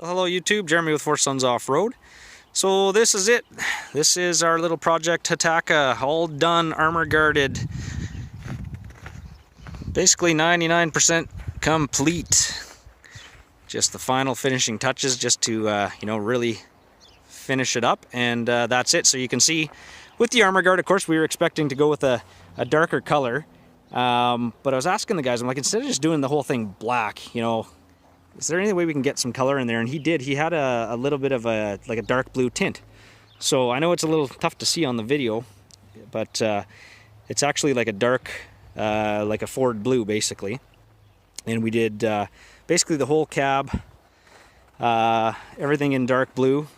Hello YouTube, Jeremy with Four Sons Off-Road. So this is it. This is our little project Hotaka, all done, armor guarded. Basically 99% complete. Just the final finishing touches just to really finish it up, and that's it. So you can see with the armor guard, of course we were expecting to go with a darker color, but I was asking the guys, I'm like, instead of just doing the whole thing black, is there any way we can get some color in there? And he did. He had a little bit of a dark blue tint. So I know it's a little tough to see on the video, but it's actually like a dark, like a Ford blue basically. And we did basically the whole cab, everything in dark blue,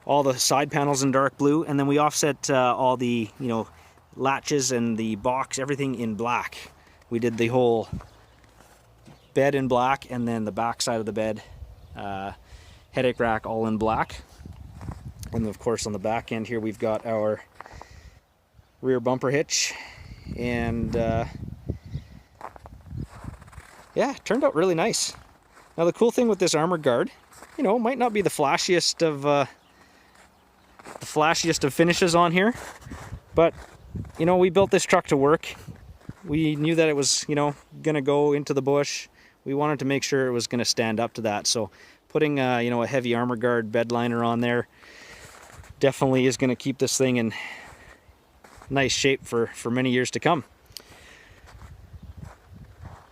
all the side panels in dark blue, and then we offset all the latches and the box, everything in black. We did the whole bed in black, and then the back side of the bed, headache rack, all in black. And of course on the back end here we've got our rear bumper hitch, and yeah, it turned out really nice. Now the cool thing with this armor guard, might not be the flashiest of finishes on here, but we built this truck to work. We knew that it was gonna go into the bush. We wanted to make sure it was going to stand up to that, so putting a heavy armor guard bed liner on there definitely is going to keep this thing in nice shape for many years to come.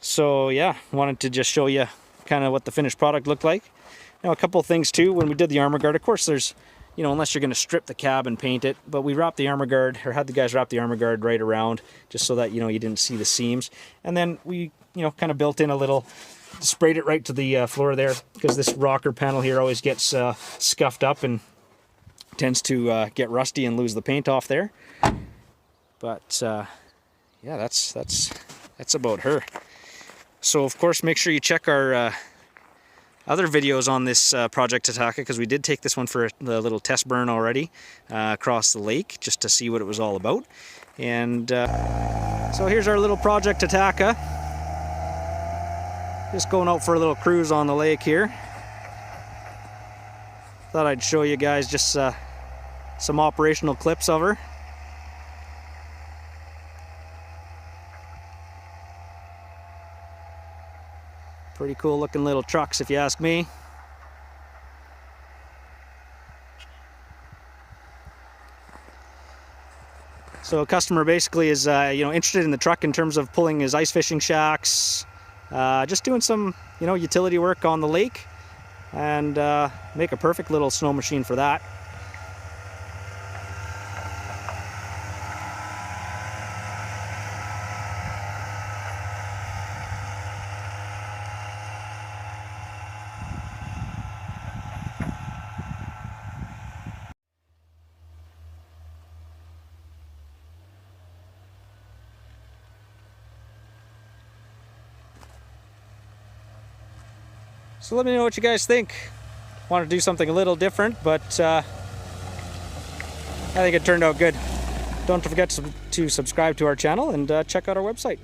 So yeah, wanted to just show you kind of what the finished product looked like. Now a couple of things too, when we did the armor guard, of course there's unless you're going to strip the cab and paint it, but we wrapped the armor guard, or had the guys wrap the armor guard right around, just so that you didn't see the seams. And then we kind of built in a little, sprayed it right to the floor there, because this rocker panel here always gets scuffed up and tends to get rusty and lose the paint off there. But yeah, that's about her. So of course make sure you check our other videos on this project Hotaka, because we did take this one for the little test burn already across the lake, just to see what it was all about. And so here's our little project Hotaka. Just going out for a little cruise on the lake here. Thought I'd show you guys just some operational clips of her. Pretty cool looking little trucks, if you ask me. So a customer basically is interested in the truck in terms of pulling his ice fishing shacks, just doing some utility work on the lake, and make a perfect little snow machine for that. So let me know what you guys think. Want to do something a little different, but I think it turned out good. Don't forget to subscribe to our channel and check out our website.